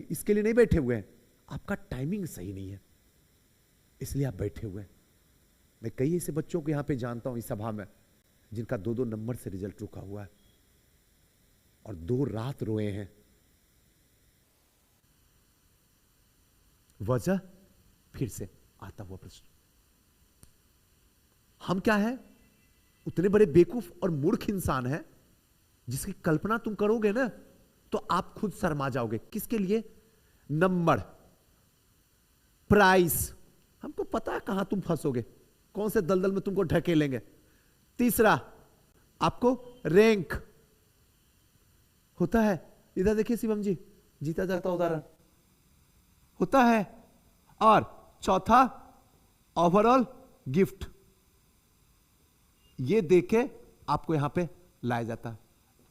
लिए, इसके लिए नहीं बैठे हुए हैं, आपका टाइमिंग सही नहीं है, इसलिए आप बैठे हुए हैं। मैं कई ऐसे बच्चों को यहां पे जानता हूं इस सभा में, जिनका 2-2 नंबर से रिजल्ट रुका हुआ है और 2 रात रोए हैं। वजह फिर से आता हुआ प्रश्न, हम क्या है, उतने बड़े बेवकूफ और मूर्ख इंसान है जिसकी कल्पना तुम करोगे ना तो आप खुद शर्मा जाओगे। किसके लिए? नंबर, प्राइस, हमको पता है कहां तुम फंसोगे, कौन से दलदल में तुमको ढकेलेंगे। तीसरा, आपको रैंक होता है, इधर देखिए शिवम जी, जीता जाता उदाहरण होता है। और चौथा, ओवरऑल गिफ्ट, ये देके आपको यहां पे लाया जाता है,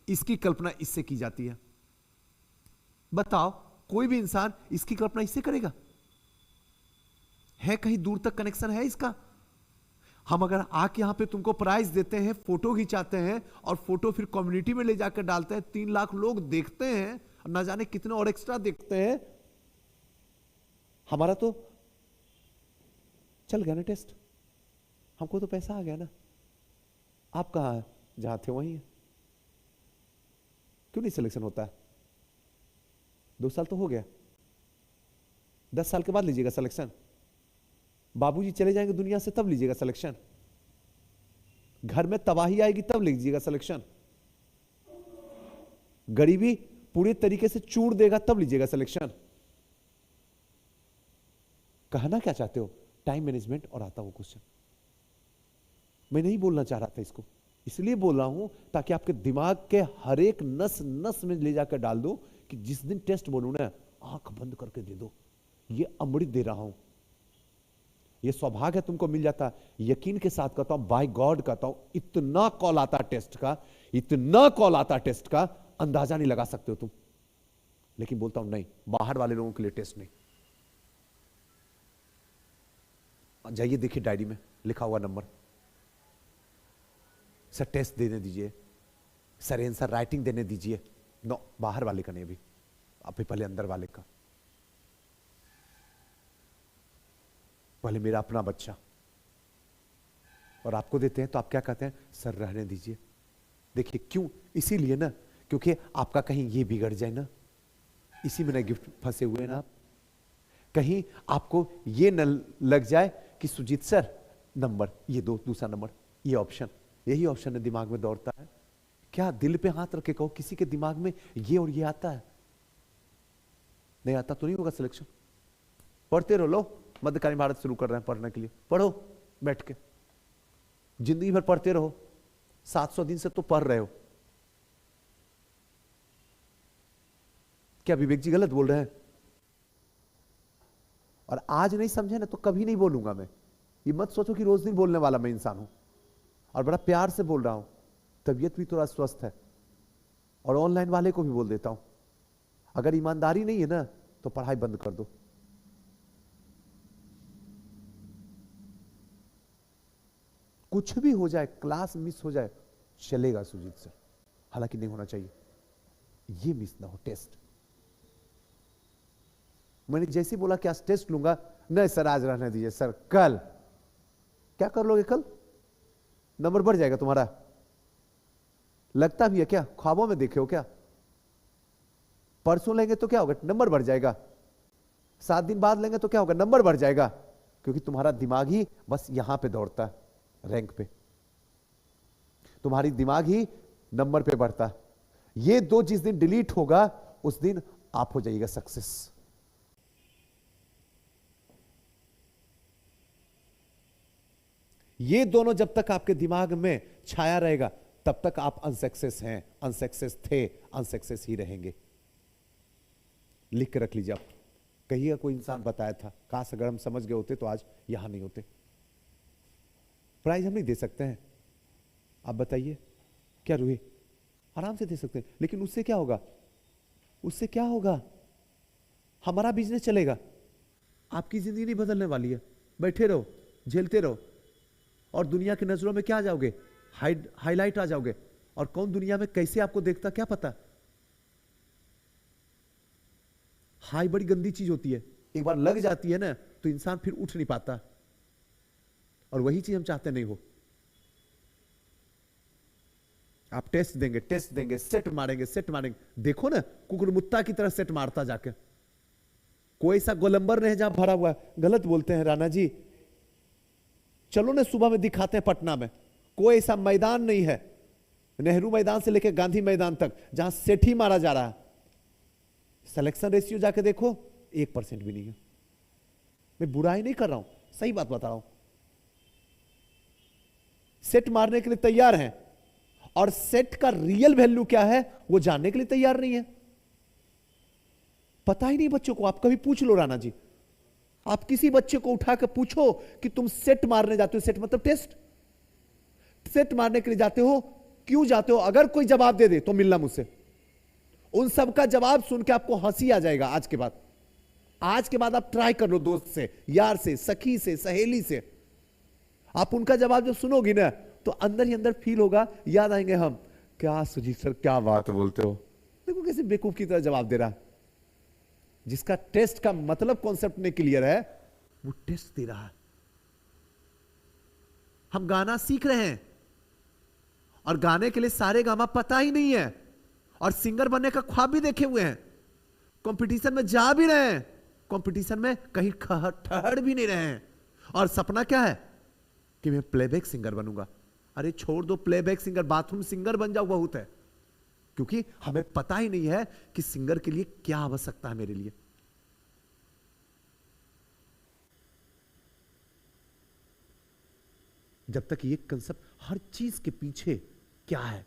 इसकी कल्पना इससे की जाती है। बताओ कोई भी इंसान इसकी कल्पना इससे करेगा? है कहीं दूर तक कनेक्शन है इसका? हम अगर आके यहां पे तुमको प्राइज देते हैं, फोटो खिंचाते हैं और फोटो फिर कम्युनिटी में ले जाकर डालते हैं, 3 लाख लोग देखते हैं और ना जाने कितने और एक्स्ट्रा देखते हैं, हमारा तो चल गया ना टेस्ट, हमको तो पैसा आ गया ना। आप कहां हैं? जहां थे वहीं है। क्यों नहीं सिलेक्शन होता है? 2 साल तो हो गया, 10 साल के बाद लीजिएगा सिलेक्शन। बाबूजी चले जाएंगे दुनिया से तब लीजिएगा सिलेक्शन। घर में तबाही आएगी तब लीजिएगा सिलेक्शन। गरीबी पूरी तरीके से चूर देगा तब लीजिएगा सिलेक्शन। कहना क्या चाहते हो? टाइम मैनेजमेंट और आता वो क्वेश्चन। मैं नहीं बोलना चाह रहा था इसको, इसलिए बोल रहा हूं ताकि आपके दिमाग के हर एक नस नस में ले जाकर डाल दो कि जिस दिन टेस्ट बोलूं ना, आंख बंद करके दे दो, ये अमृत दे रहा हूं, ये सौभाग्य है तुमको मिल जाता। यकीन के साथ कहता हूं, बाय गॉड कहता हूं, इतना कॉल आता टेस्ट का, इतना कॉल आता टेस्ट का, अंदाजा नहीं लगा सकते हो तुम। लेकिन बोलता हूं नहीं, बाहर वाले लोगों के लिए टेस्ट नहीं। जाइए देखिए डायरी में लिखा हुआ नंबर, सर टेस्ट देने दीजिए, सर आंसर राइटिंग देने दीजिए। नो, बाहर वाले का नहीं, अभी पहले अंदर वाले का। पहले मेरा अपना बच्चा, और आपको देते हैं तो आप क्या कहते हैं? सर रहने दीजिए। देखिए क्यों? इसीलिए ना, क्योंकि आपका कहीं ये बिगड़ जाए ना, इसी में ना गिफ्ट फंसे हुए ना आप। कहीं आपको ये न लग जाए कि सुजीत सर नंबर ये दो, दूसरा नंबर, ये ऑप्शन, यही ऑप्शन है दिमाग में दौड़ता है। क्या दिल पे हाथ रख के कहो, किसी के दिमाग में ये और ये आता है? नहीं आता तो नहीं होगा सिलेक्शन। पढ़ते रहो, लो मध्यकालीन भारत शुरू कर रहे हैं पढ़ने के लिए, पढ़ो बैठ के, जिंदगी भर पढ़ते रहो, 700 दिन से तो पढ़ रहे हो। क्या विवेक जी गलत बोल रहे हैं? और आज नहीं समझे ना तो कभी नहीं बोलूंगा मैं। ये मत सोचो कि रोज दिन बोलने वाला मैं इंसान हूं, और बड़ा प्यार से बोल रहा हूं। तबीयत भी थोड़ा स्वस्थ है, और ऑनलाइन वाले को भी बोल देता हूं, अगर ईमानदारी नहीं है ना तो पढ़ाई बंद कर दो। कुछ भी हो जाए, क्लास मिस हो जाए, चलेगा सुजीत सर, हालांकि नहीं होना चाहिए, ये मिस ना हो टेस्ट। मैंने जैसे बोला कि आज टेस्ट लूंगा, नहीं सर आज रहने दीजिए सर, कल क्या कर लोगे? कल नंबर बढ़ जाएगा तुम्हारा। लगता भी है क्या? ख्वाबों में देखे हो क्या? परसों लेंगे तो क्या होगा? नंबर बढ़ जाएगा। 7 दिन बाद लेंगे तो क्या होगा? नंबर बढ़ जाएगा। क्योंकि तुम्हारा दिमाग ही बस यहां पे दौड़ता है, रैंक पे। तुम्हारी दिमाग ही नंबर पे बढ़ता है। ये दो जिस दिन डिलीट होगा उस दिन आप हो जाइएगा सक्सेस। ये दोनों जब तक आपके दिमाग में छाया रहेगा तब तक आप अनसक्सेस हैं, अनसक्सेस थे, अनसक्सेस ही रहेंगे। लिख के रख लीजिए आप। कहिएगा कोई इंसान बताया था, काश अगर हम समझ गए होते तो आज यहां नहीं होते। प्राइज हम नहीं दे सकते हैं, आप बताइए क्या रूही? आराम से दे सकते हैं, लेकिन उससे क्या होगा? उससे क्या होगा? हमारा बिजनेस चलेगा, आपकी जिंदगी नहीं बदलने वाली है। बैठे रहो, झेलते रहो, और दुनिया की नजरों में क्या आ जाओगे? हाईलाइट आ जाओगे। और कौन दुनिया में कैसे आपको देखता क्या पता। हाई बड़ी गंदी चीज होती है, एक बार लग जाती है ना तो इंसान फिर उठ नहीं पाता, और वही चीज हम चाहते नहीं हो। आप टेस्ट देंगे, सेट मारेंगे, देखो ना कुकुरमुत्ता की तरह सेट मारता जाके। कोई सा गोलंबर नहीं जहां भरा हुआ है। गलत बोलते हैं राणा जी, चलो ना सुबह में दिखाते हैं पटना में, कोई ऐसा मैदान नहीं है, नेहरू मैदान से लेकर गांधी मैदान तक, जहां सेट ही मारा जा रहा है। सिलेक्शन रेशियो जाके देखो, 1% भी नहीं है। मैं बुराई नहीं कर रहा हूं, सही बात बता रहा हूं। सेट मारने के लिए तैयार हैं, और सेट का रियल वैल्यू क्या है वो जानने के लिए तैयार नहीं है। पता ही नहीं बच्चों को। आप कभी पूछ लो राणा जी, आप किसी बच्चे को उठा कर पूछो कि तुम सेट मारने जाते हो, सेट मतलब टेस्ट, सेट मारने के लिए जाते हो, क्यों जाते हो? अगर कोई जवाब दे दे तो मिलना मुझसे। उन सब का जवाब सुन के आपको हंसी आ जाएगा। आज के बाद आप ट्राई कर लो, दोस्त से, यार से, सखी से, सहेली से। आप उनका जवाब जब सुनोगी ना तो अंदर ही अंदर फील होगा, याद आएंगे हम, क्या सुजीत सर क्या बात बोलते हो, देखो कैसे बेवकूफ की तरह जवाब दे रहा। जिसका टेस्ट का मतलब कॉन्सेप्ट नहीं क्लियर है वो टेस्ट दे रहा है। हम गाना सीख रहे हैं और गाने के लिए सारे गामा पता ही नहीं है, और सिंगर बनने का ख्वाब भी देखे हुए हैं, कंपटीशन में जा भी रहे हैं, कंपटीशन में कहीं ठहर भी नहीं रहे हैं, और सपना क्या है कि मैं प्लेबैक सिंगर बनूंगा। अरे छोड़ दो प्लेबैक सिंगर, बाथरूम सिंगर बन जाओ बहुत है, क्योंकि हमें पता ही नहीं है कि सिंगर के लिए क्या आवश्यकता है मेरे लिए। जब तक ये कंसेप्ट, हर चीज के पीछे क्या है,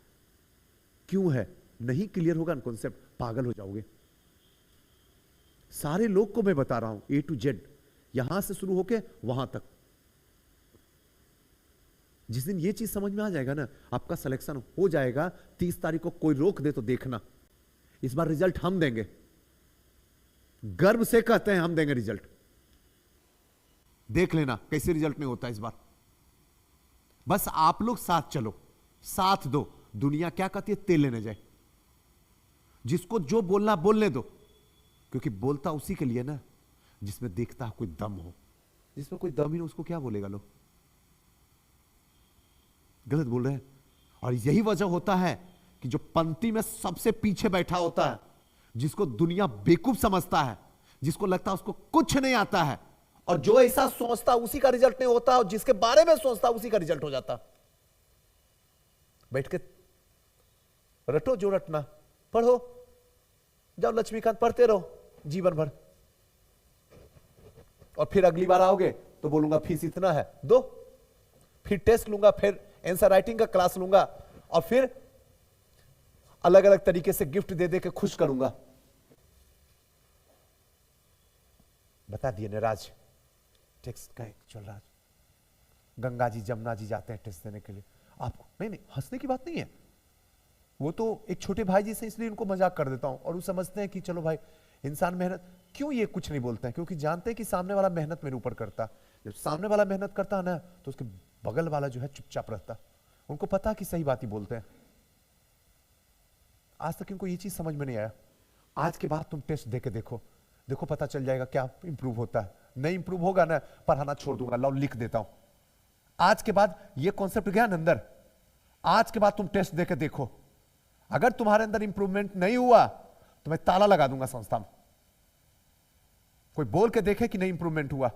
क्यों है, नहीं क्लियर होगा ना कंसेप्ट, पागल हो जाओगे। सारे लोग को मैं बता रहा हूं A to Z, यहां से शुरू होके वहां तक। जिस दिन ये चीज समझ में आ जाएगा ना, आपका सिलेक्शन हो जाएगा। 30 तारीख को कोई रोक दे तो देखना, इस बार रिजल्ट हम देंगे। गर्व से कहते हैं हम देंगे रिजल्ट, देख लेना कैसे रिजल्ट नहीं होता इस बार। बस आप लोग साथ चलो, साथ दो। दुनिया क्या कहती है, तेल लेने जाए। जिसको जो बोलना बोलने दो, क्योंकि बोलता उसी के लिए ना जिसमें देखता है कोई दम हो। जिसमें कोई दम ही नहीं उसको क्या बोलेगा लोग। गलत बोल रहे हैं। और यही वजह होता है कि जो पंक्ति में सबसे पीछे बैठा होता है, जिसको दुनिया बेवकूफ समझता है, जिसको लगता है उसको कुछ नहीं आता है, और जो ऐसा सोचता उसी का रिजल्ट नहीं होता, और जिसके बारे में सोचता उसी का रिजल्ट हो जाता। बैठ के रटो जो रटना, पढ़ो, जाओ लक्ष्मीकांत पढ़ते रहो जीवन भर, और फिर अगली बार आओगे तो बोलूंगा फीस इतना है दो, फिर टेस्ट लूंगा, फिर आंसर राइटिंग का क्लास लूंगा, और फिर अलग अलग तरीके से गिफ्ट दे दे के खुश करूंगा। बता दिए ना राज, टेस्ट का एक चल रहा है। गंगा जी जमुना जी जाते हैं टेस्ट देने के लिए। आपको नहीं, हंसने की बात नहीं है, वो तो एक छोटे भाई जी से, इसलिए उनको मजाक कर देता हूं। और वो समझते हैं कि चलो भाई इंसान मेहनत, क्यों ये कुछ नहीं बोलते हैं, क्योंकि जानते हैं कि सामने वाला मेहनत मेरे ऊपर करता। जब सामने वाला मेहनत करता है ना तो उसके बगल वाला जो है चुपचाप रहता। उनको पता कि सही बात ही बोलते हैं। आज तक इनको ये चीज समझ में नहीं आया। आज के बाद तुम टेस्ट देके देखो, देखो पता चल जाएगा क्या इंप्रूव होता है। नहीं इंप्रूव होगा ना, पढ़ाना छोड़ दूंगा, लाओ लिख देता हूं। आज के बाद ये कॉन्सेप्ट गया ना अंदर, आज के बाद तुम टेस्ट देके देखो, अगर तुम्हारे अंदर इंप्रूवमेंट नहीं हुआ तो मैं ताला लगा दूंगा संस्था में। कोई बोल के देखे कि नहीं इंप्रूवमेंट हुआ,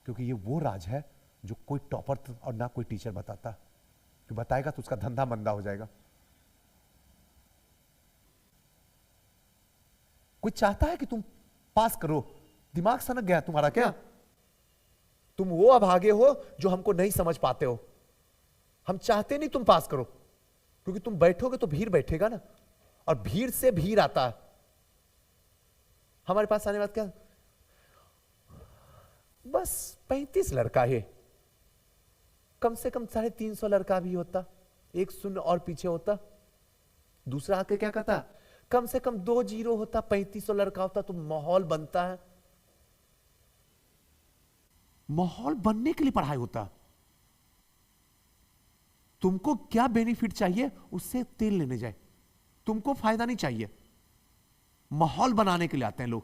क्योंकि ये वो राज है जो कोई टॉपर और ना कोई टीचर बताता। जो बताएगा तो उसका धंधा मंदा हो जाएगा। कोई चाहता है कि तुम पास करो, दिमाग सनक गया तुम्हारा क्या? तुम वो अभागे हो जो हमको नहीं समझ पाते हो। हम चाहते नहीं तुम पास करो, क्योंकि तुम बैठोगे तो भीड़ बैठेगा ना, और भीड़ से भीड़ आता है। हमारे पास आने वाला क्या, बस 35 लड़का है, कम से कम 350 लड़का भी होता, एक शून्य और पीछे होता। दूसरा आके क्या कहता, कम से कम 2 जीरो होता, 3500 लड़का होता, तो माहौल बनता है। माहौल बनने के लिए पढ़ाई होता। तुमको क्या बेनिफिट चाहिए उससे तेल लेने जाए, तुमको फायदा नहीं चाहिए। माहौल बनाने के लिए आते हैं लोग।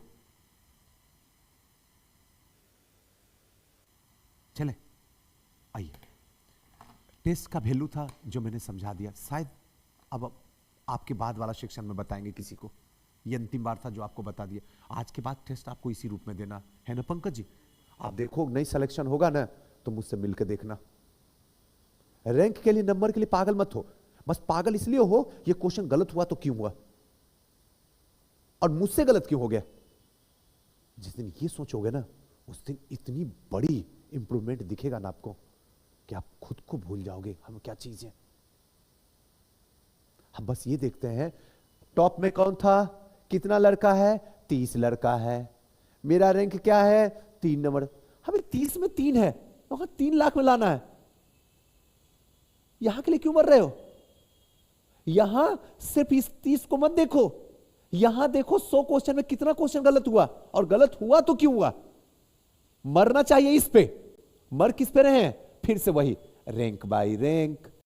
चले आइए, टेस्ट का वैल्यू था जो मैंने समझा दिया, शायद अब आपके बाद वाला सेक्शन में बताएंगे किसी को। ये अंतिम बार था जो आपको बता दिया। आज के बाद टेस्ट आपको इसी रूप में देना है ना पंकज जी? आप देखो नई सिलेक्शन होगा ना तो मुझसे मिलकर देखना। रैंक के लिए, नंबर के लिए पागल मत हो। बस पागल इसलिए हो ये क्वेश्चन गलत हुआ तो क्यों हुआ, और मुझसे गलत क्यों हो गया। जिस दिन ये सोचोगे ना उस दिन इतनी बड़ी इंप्रूवमेंट दिखेगा ना आपको कि आप खुद को भूल जाओगे हम क्या चीज है। हम बस ये देखते हैं टॉप में कौन था, कितना लड़का है, 30 लड़का है, मेरा रैंक क्या है 3 नंबर। हमें 30 में 3 है, तो 3 लाख में लाना है। यहां के लिए क्यों मर रहे हो? यहां सिर्फ इस 30 को मत देखो, यहां देखो 100 क्वेश्चन में कितना क्वेश्चन गलत हुआ, और गलत हुआ तो क्यों हुआ। मरना चाहिए इस पे, मर किस पे रहे हैं, फिर से वही रैंक बाय रैंक,